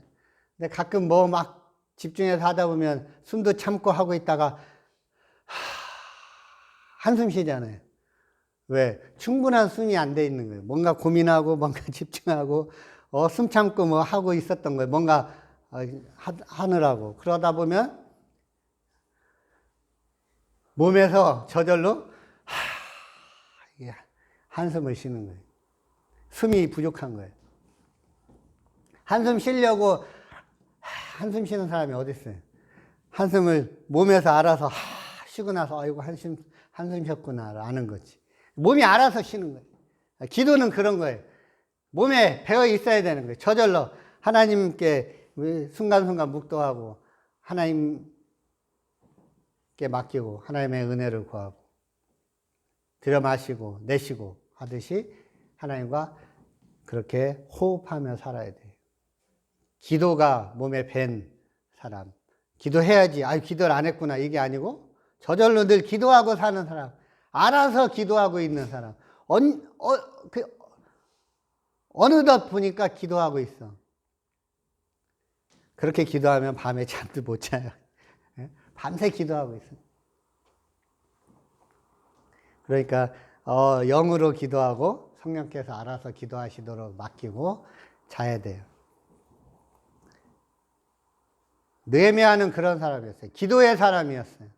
근데 가끔 뭐 막 집중해서 하다 보면 숨도 참고 하고 있다가 한숨 쉬잖아요. 왜? 충분한 숨이 안 돼 있는 거예요. 뭔가 고민하고 뭔가 집중하고 숨 참고 뭐 하고 있었던 거예요. 뭔가 하느라고. 그러다 보면 몸에서 저절로 한숨을 쉬는 거예요. 숨이 부족한 거예요. 한숨 쉬려고 한숨 쉬는 사람이 어디 있어요? 한숨을 몸에서 알아서 쉬고 나서 아이고 한숨 쉬었구나 아는 거지. 몸이 알아서 쉬는 거예요. 기도는 그런 거예요. 몸에 배어 있어야 되는 거예요. 저절로 하나님께 순간순간 묵도하고 하나님께 맡기고 하나님의 은혜를 구하고 들여 마시고 내쉬고 하듯이 하나님과 그렇게 호흡하며 살아야 돼요. 기도가 몸에 밴 사람. 기도해야지. 기도를 안 했구나. 이게 아니고 저절로 늘 기도하고 사는 사람. 알아서 기도하고 있는 사람. 어느덧 보니까 기도하고 있어. 그렇게 기도하면 밤에 잠도 못 자요. 밤새 기도하고 있어. 그러니까 영으로 기도하고 성령께서 알아서 기도하시도록 맡기고 자야 돼요. 느헤미야는 그런 사람이었어요. 기도의 사람이었어요.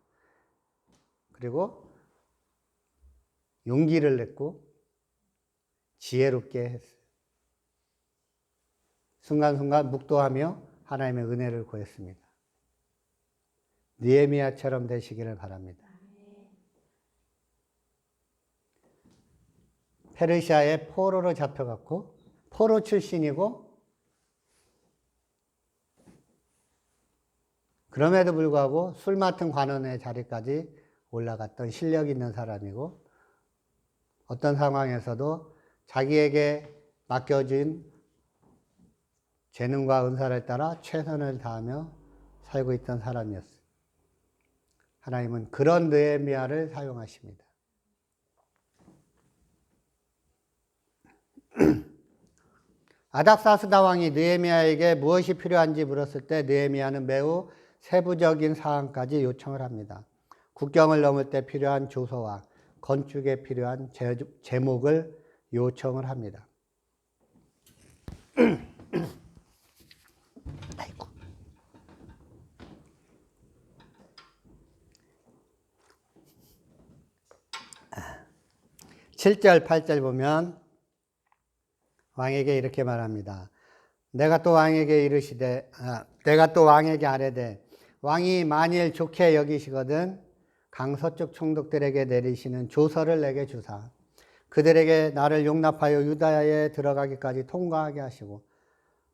그리고 용기를 냈고 지혜롭게 했어요. 순간순간 묵도하며 하나님의 은혜를 구했습니다. 느헤미야처럼 되시기를 바랍니다. 페르시아의 포로로 잡혀갔고 포로 출신이고 그럼에도 불구하고 술 맡은 관원의 자리까지 올라갔던 실력 있는 사람이고 어떤 상황에서도 자기에게 맡겨진 재능과 은사를 따라 최선을 다하며 살고 있던 사람이었어요. 하나님은 그런 느헤미야를 사용하십니다. 아닥사스다 왕이 느헤미야에게 무엇이 필요한지 물었을 때 느헤미야는 매우 세부적인 사항까지 요청을 합니다. 국경을 넘을 때 필요한 조서와 건축에 필요한 제목을 요청을 합니다. 아이고. 7절, 8절 보면 왕에게 이렇게 말합니다. 내가 또 왕에게 아뢰되 왕이 만일 좋게 여기시거든 강서쪽 총독들에게 내리시는 조서를 내게 주사 그들에게 나를 용납하여 유다에 들어가기까지 통과하게 하시고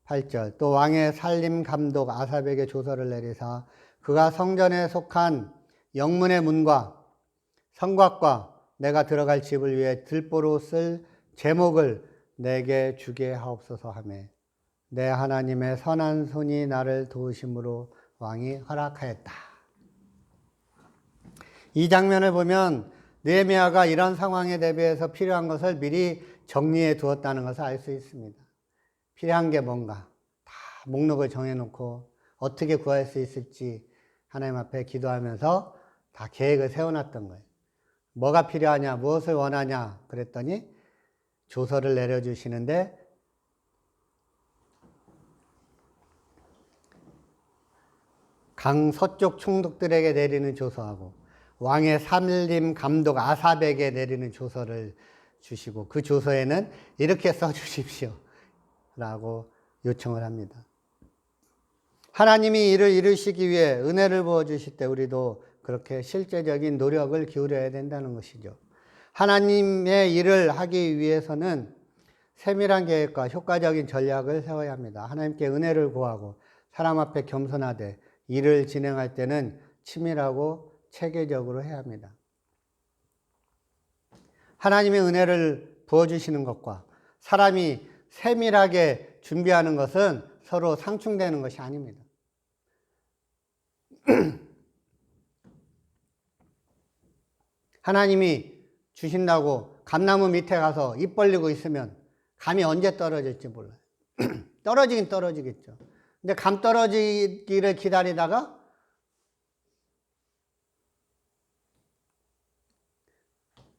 8절 또 왕의 살림 감독 아삽에게 조서를 내리사 그가 성전에 속한 영문의 문과 성곽과 내가 들어갈 집을 위해 들보로 쓸 제목을 내게 주게 하옵소서 하며 내 하나님의 선한 손이 나를 도우심으로 왕이 허락하였다. 이 장면을 보면 느헤미야가 이런 상황에 대비해서 필요한 것을 미리 정리해 두었다는 것을 알 수 있습니다. 필요한 게 뭔가 다 목록을 정해놓고 어떻게 구할 수 있을지 하나님 앞에 기도하면서 다 계획을 세워놨던 거예요. 뭐가 필요하냐, 무엇을 원하냐 그랬더니 조서를 내려주시는데 강서쪽 총독들에게 내리는 조서하고 왕의 살림 감독 아삽에게 내리는 조서를 주시고 그 조서에는 이렇게 써주십시오 라고 요청을 합니다. 하나님이 이를 이루시기 위해 은혜를 부어주실 때 우리도 그렇게 실제적인 노력을 기울여야 된다는 것이죠. 하나님의 일을 하기 위해서는 세밀한 계획과 효과적인 전략을 세워야 합니다. 하나님께 은혜를 구하고 사람 앞에 겸손하되 일을 진행할 때는 치밀하고 체계적으로 해야 합니다. 하나님의 은혜를 부어주시는 것과 사람이 세밀하게 준비하는 것은 서로 상충되는 것이 아닙니다. 하나님이 주신다고 감나무 밑에 가서 입 벌리고 있으면 감이 언제 떨어질지 몰라요. 떨어지긴 떨어지겠죠. 근데 감 떨어지기를 기다리다가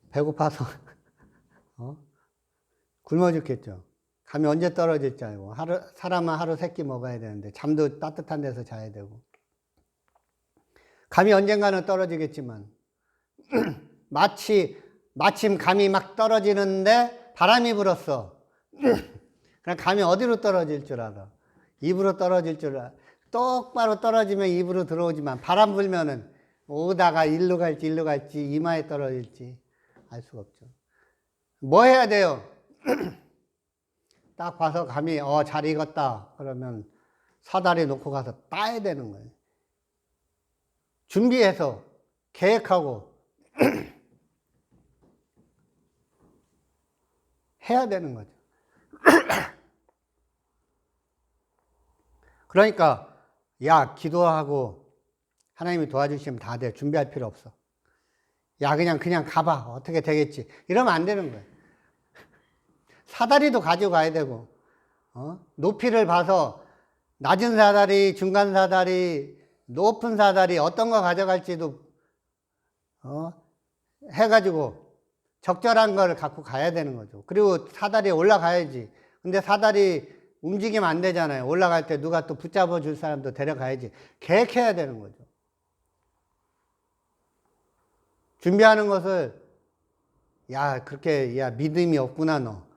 배고파서 굶어 죽겠죠. 감이 언제 떨어질지 알고 사람은 하루 3끼 먹어야 되는데 잠도 따뜻한 데서 자야 되고 감이 언젠가는 떨어지겠지만 마침 감이 막 떨어지는데 바람이 불었어. 그럼 감이 어디로 떨어질 줄 알아? 입으로 떨어질 줄 알아. 똑바로 떨어지면 입으로 들어오지만 바람 불면은 오다가 일로 갈지 이마에 떨어질지 알 수가 없죠. 뭐 해야 돼요? 딱 봐서 감이 잘 익었다 그러면 사다리 놓고 가서 따야 되는 거예요. 준비해서 계획하고 해야 되는 거죠. 그러니까 기도하고 하나님이 도와주시면 다 돼. 준비할 필요 없어. 그냥 가봐. 어떻게 되겠지. 이러면 안 되는 거예요. 사다리도 가지고 가야 되고 높이를 봐서 낮은 사다리, 중간 사다리, 높은 사다리 어떤 거 가져갈지도 해가지고 적절한 걸 갖고 가야 되는 거죠. 그리고 사다리에 올라가야지. 근데 사다리 움직이면 안 되잖아요. 올라갈 때 누가 또 붙잡아 줄 사람도 데려가야지. 계획해야 되는 거죠. 준비하는 것을 그렇게 믿음이 없구나 너.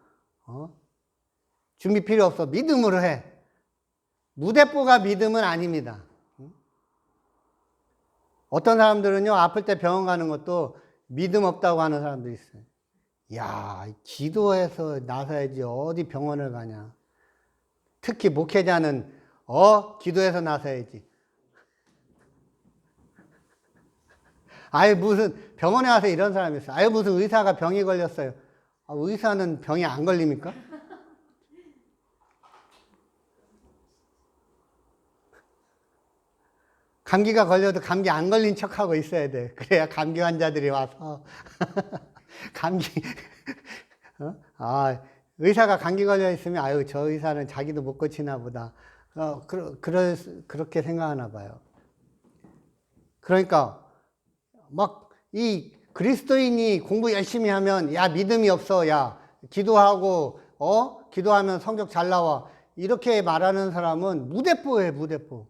준비 필요 없어. 믿음으로 해. 무대뽀가 믿음은 아닙니다. 어떤 사람들은요 아플 때 병원 가는 것도 믿음 없다고 하는 사람도 있어요. 기도해서 나서야지 어디 병원을 가냐. 특히 목회자는 기도해서 나서야지. 무슨 병원에 와서 이런 사람이 있어요. 무슨 의사가 병이 걸렸어요. 의사는 병이 안 걸립니까? 감기가 걸려도 감기 안 걸린 척하고 있어야 돼. 그래야 감기 환자들이 와서 감기 의사가 감기 걸려 있으면 아유 저 의사는 자기도 못 고치나 보다. 그렇게 생각하나 봐요. 그러니까 막 이 그리스도인이 공부 열심히 하면 야 믿음이 없어, 야 기도하고 기도하면 성적 잘 나와, 이렇게 말하는 사람은 무대뽀예요. 무대뽀.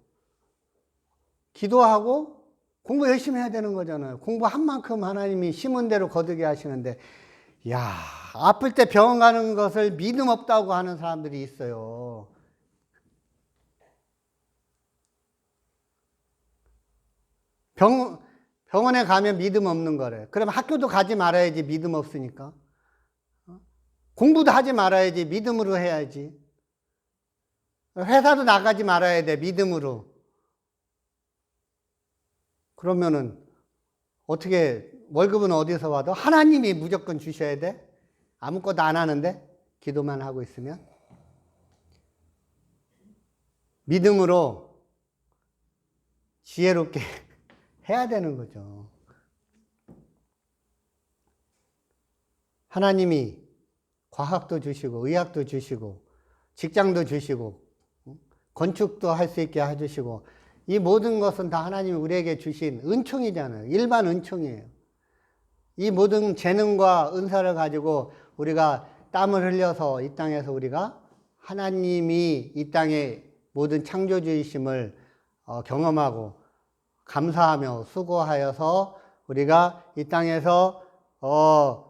기도하고 공부 열심히 해야 되는 거잖아요. 공부한 만큼 하나님이 심은 대로 거두게 하시는데, 야 아플 때 병원 가는 것을 믿음 없다고 하는 사람들이 있어요. 병원에 가면 믿음 없는 거래. 그럼 학교도 가지 말아야지, 믿음 없으니까. 공부도 하지 말아야지, 믿음으로 해야지. 회사도 나가지 말아야 돼, 믿음으로. 그러면은 어떻게, 월급은 어디서 와도 하나님이 무조건 주셔야 돼? 아무것도 안 하는데? 기도만 하고 있으면? 믿음으로 지혜롭게 해야 되는 거죠. 하나님이 과학도 주시고 의학도 주시고 직장도 주시고 건축도 할 수 있게 해주시고, 이 모든 것은 다 하나님이 우리에게 주신 은총이잖아요. 일반 은총이에요. 이 모든 재능과 은사를 가지고 우리가 땀을 흘려서 이 땅에서 우리가 하나님이 이 땅의 모든 창조주이심을 경험하고 감사하며 수고하여서 우리가 이 땅에서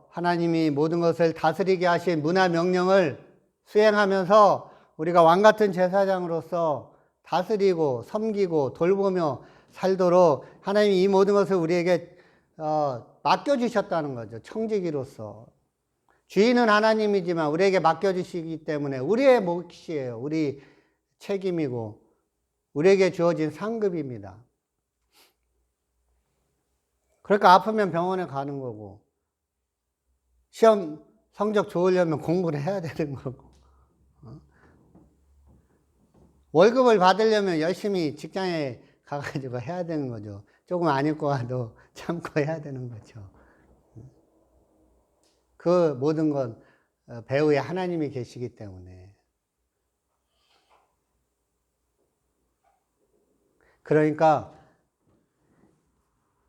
하나님이 모든 것을 다스리게 하신 문화 명령을 수행하면서 우리가 왕같은 제사장으로서 다스리고 섬기고 돌보며 살도록 하나님이 이 모든 것을 우리에게 맡겨주셨다는 거죠. 청지기로서. 주인은 하나님이지만 우리에게 맡겨주시기 때문에 우리의 몫이에요. 우리 책임이고 우리에게 주어진 상급입니다. 그러니까 아프면 병원에 가는 거고, 시험 성적 좋으려면 공부를 해야 되는 거고, 월급을 받으려면 열심히 직장에 가가지고 해야 되는 거죠. 조금 안 입고 와도 참고 해야 되는 거죠. 그 모든 건 배후에 하나님이 계시기 때문에. 그러니까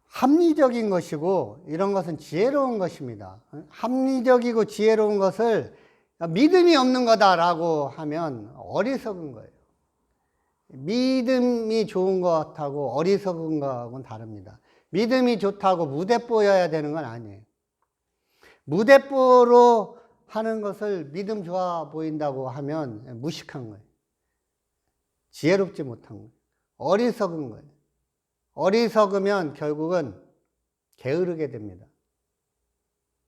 합리적인 것이고 이런 것은 지혜로운 것입니다. 합리적이고 지혜로운 것을 믿음이 없는 거다라고 하면 어리석은 거예요. 믿음이 좋은 것하고 어리석은 것하고는 다릅니다. 믿음이 좋다고 무대뽀여야 되는 건 아니에요. 무대뽀로 하는 것을 믿음 좋아 보인다고 하면 무식한 거예요. 지혜롭지 못한 거예요. 어리석은 거예요. 어리석으면 결국은 게으르게 됩니다.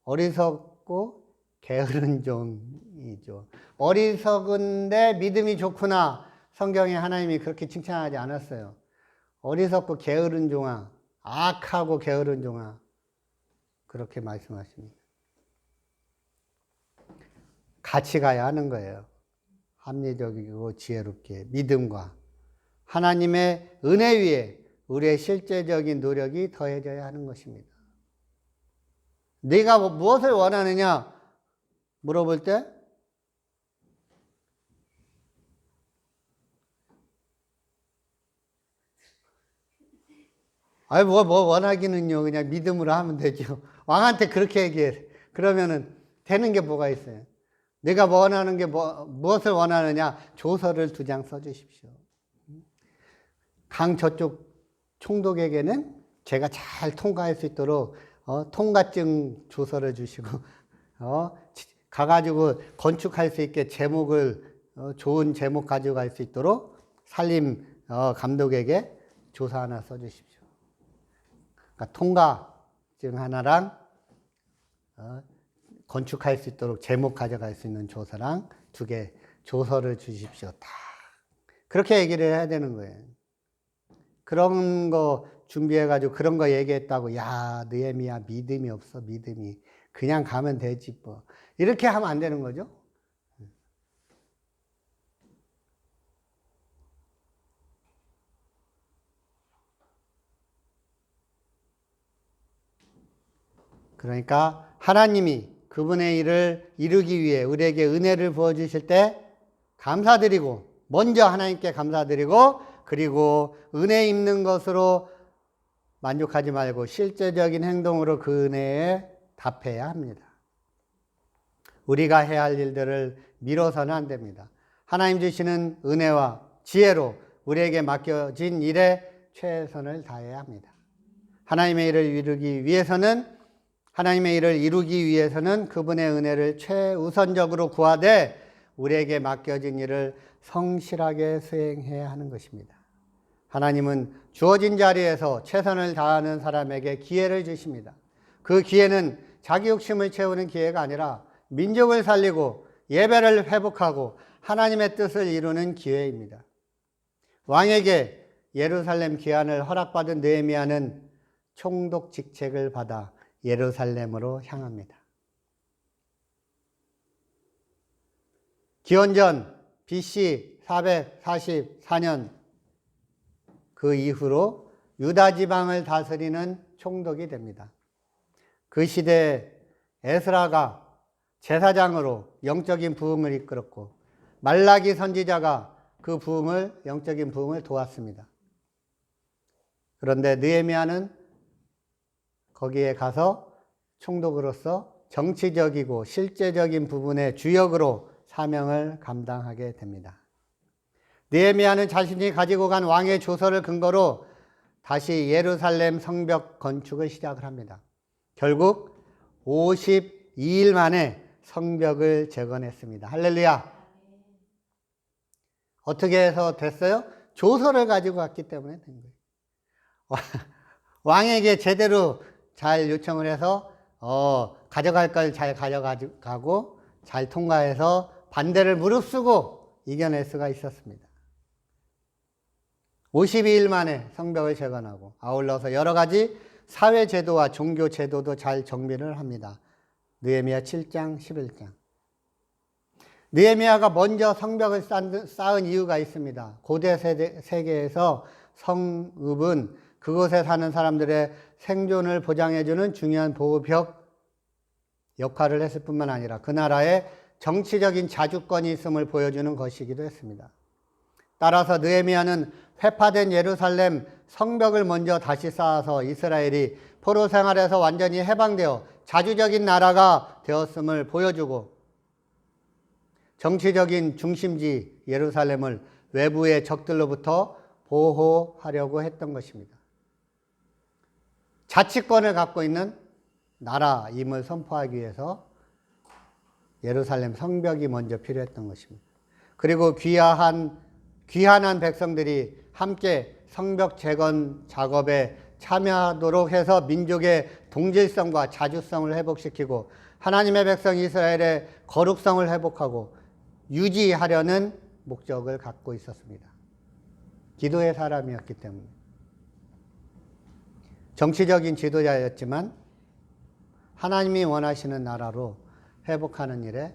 어리석고 게으른 종이죠. 어리석은데 믿음이 좋구나. 성경에 하나님이 그렇게 칭찬하지 않았어요. 어리석고 게으른 종아, 악하고 게으른 종아, 그렇게 말씀하십니다. 같이 가야 하는 거예요. 합리적이고 지혜롭게 믿음과 하나님의 은혜 위에 우리의 실제적인 노력이 더해져야 하는 것입니다. 네가 무엇을 원하느냐 물어볼 때 뭐 원하기는요, 그냥 믿음으로 하면 되죠. 왕한테 그렇게 얘기해. 그러면은 되는 게 뭐가 있어요? 내가 원하는 게 무엇을 원하느냐? 조서를 2장 써주십시오. 강 저쪽 총독에게는 제가 잘 통과할 수 있도록 통과증 조서를 주시고 가가지고 건축할 수 있게 제목을 좋은 제목 가지고 갈 수 있도록 산림 감독에게 조서 하나 써주십시오. 그러니까 통과증 하나랑 건축할 수 있도록 제목 가져갈 수 있는 조서랑 2개 조서를 주십시오. 다 그렇게 얘기를 해야 되는 거예요. 그런 거 준비해가지고 그런 거 얘기했다고, 야 느헤미야 믿음이 없어, 믿음이. 그냥 가면 되지 뭐. 이렇게 하면 안 되는 거죠. 그러니까 하나님이 그분의 일을 이루기 위해 우리에게 은혜를 부어주실 때 감사드리고, 먼저 하나님께 감사드리고, 그리고 은혜 입는 것으로 만족하지 말고 실제적인 행동으로 그 은혜에 답해야 합니다. 우리가 해야 할 일들을 미뤄서는 안 됩니다. 하나님 주시는 은혜와 지혜로 우리에게 맡겨진 일에 최선을 다해야 합니다. 하나님의 일을 이루기 위해서는 그분의 은혜를 최우선적으로 구하되 우리에게 맡겨진 일을 성실하게 수행해야 하는 것입니다. 하나님은 주어진 자리에서 최선을 다하는 사람에게 기회를 주십니다. 그 기회는 자기 욕심을 채우는 기회가 아니라 민족을 살리고 예배를 회복하고 하나님의 뜻을 이루는 기회입니다. 왕에게 예루살렘 귀환을 허락받은 느헤미야는 총독 직책을 받아 예루살렘으로 향합니다. 기원전 BC 444년 그 이후로 유다 지방을 다스리는 총독이 됩니다. 그 시대에 에스라가 제사장으로 영적인 부흥을 이끌었고 말라기 선지자가 그 영적인 부흥을 도왔습니다. 그런데 느헤미야는 거기에 가서 총독으로서 정치적이고 실제적인 부분의 주역으로 사명을 감당하게 됩니다. 느헤미야는 자신이 가지고 간 왕의 조서를 근거로 다시 예루살렘 성벽 건축을 시작을 합니다. 결국 52일 만에 성벽을 재건했습니다. 할렐루야. 어떻게 해서 됐어요? 조서를 가지고 왔기 때문에 된 거예요. 왕에게 제대로 잘 요청을 해서 가져갈 걸 잘 가져가고 잘 통과해서 반대를 무릅쓰고 이겨낼 수가 있었습니다. 52일 만에 성벽을 재건하고 아울러서 여러 가지 사회제도와 종교제도도 잘 정비를 합니다. 느헤미야 7장 11장. 느헤미야가 먼저 성벽을 쌓은 이유가 있습니다. 고대 세계에서 성읍은 그곳에 사는 사람들의 생존을 보장해주는 중요한 보호벽 역할을 했을 뿐만 아니라 그 나라에 정치적인 자주권이 있음을 보여주는 것이기도 했습니다. 따라서 느헤미야는 회파된 예루살렘 성벽을 먼저 다시 쌓아서 이스라엘이 포로 생활에서 완전히 해방되어 자주적인 나라가 되었음을 보여주고 정치적인 중심지 예루살렘을 외부의 적들로부터 보호하려고 했던 것입니다. 자치권을 갖고 있는 나라임을 선포하기 위해서 예루살렘 성벽이 먼저 필요했던 것입니다. 그리고 귀환한 백성들이 함께 성벽 재건 작업에 참여하도록 해서 민족의 동질성과 자주성을 회복시키고 하나님의 백성 이스라엘의 거룩성을 회복하고 유지하려는 목적을 갖고 있었습니다. 기도의 사람이었기 때문에. 정치적인 지도자였지만 하나님이 원하시는 나라로 회복하는 일에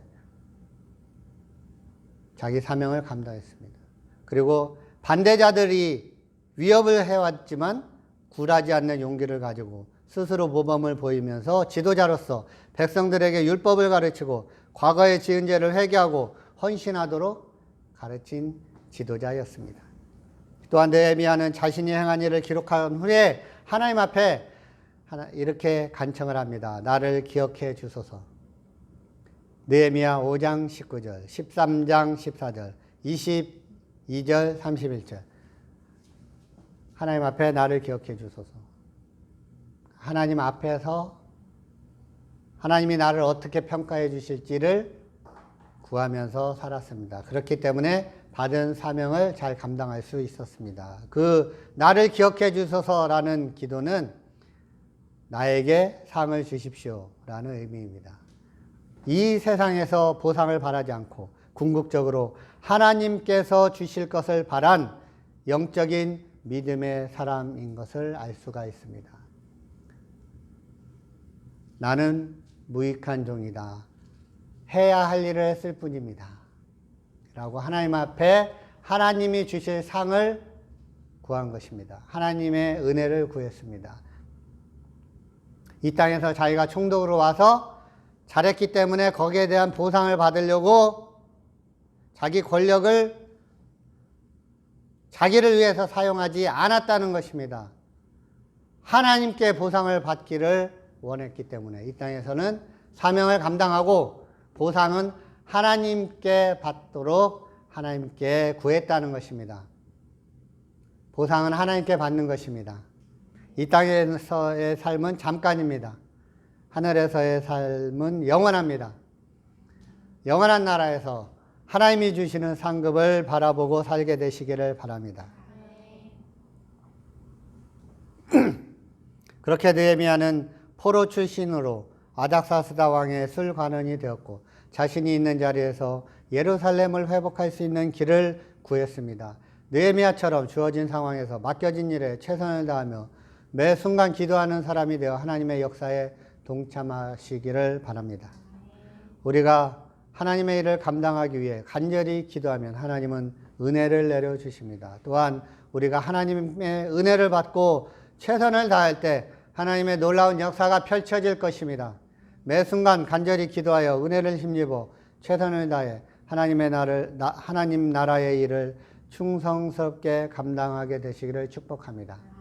자기 사명을 감당했습니다. 그리고 반대자들이 위협을 해왔지만 굴하지 않는 용기를 가지고 스스로 모범을 보이면서 지도자로서 백성들에게 율법을 가르치고 과거에 지은 죄를 회개하고 헌신하도록 가르친 지도자였습니다. 또한 느헤미야는 자신이 행한 일을 기록한 후에 하나님 앞에 이렇게 간청을 합니다. 나를 기억해 주소서. 느헤미야 5장 19절, 13장 14절, 22절, 31절. 하나님 앞에 나를 기억해 주소서. 하나님 앞에서 하나님이 나를 어떻게 평가해 주실지를 구하면서 살았습니다. 그렇기 때문에 받은 사명을 잘 감당할 수 있었습니다. 그 나를 기억해 주소서라는 기도는 나에게 상을 주십시오라는 의미입니다. 이 세상에서 보상을 바라지 않고 궁극적으로 하나님께서 주실 것을 바란 영적인 믿음의 사람인 것을 알 수가 있습니다. 나는 무익한 종이다. 해야 할 일을 했을 뿐입니다. 라고 하나님 앞에 하나님이 주실 상을 구한 것입니다. 하나님의 은혜를 구했습니다. 이 땅에서 자기가 총독으로 와서 잘했기 때문에 거기에 대한 보상을 받으려고 자기 권력을 자기를 위해서 사용하지 않았다는 것입니다. 하나님께 보상을 받기를 원했기 때문에 이 땅에서는 사명을 감당하고 보상은 하나님께 받도록 하나님께 구했다는 것입니다. 보상은 하나님께 받는 것입니다. 이 땅에서의 삶은 잠깐입니다. 하늘에서의 삶은 영원합니다. 영원한 나라에서 하나님이 주시는 상급을 바라보고 살게 되시기를 바랍니다. 그렇게 느헤미야는 포로 출신으로 아닥사스다 왕의 술관원이 되었고 자신이 있는 자리에서 예루살렘을 회복할 수 있는 길을 구했습니다. 느헤미야처럼 주어진 상황에서 맡겨진 일에 최선을 다하며 매 순간 기도하는 사람이 되어 하나님의 역사에 동참하시기를 바랍니다. 우리가 하나님의 일을 감당하기 위해 간절히 기도하면 하나님은 은혜를 내려주십니다. 또한 우리가 하나님의 은혜를 받고 최선을 다할 때 하나님의 놀라운 역사가 펼쳐질 것입니다. 매 순간 간절히 기도하여 은혜를 힘입어 최선을 다해 하나님 나라의 일을 충성스럽게 감당하게 되시기를 축복합니다.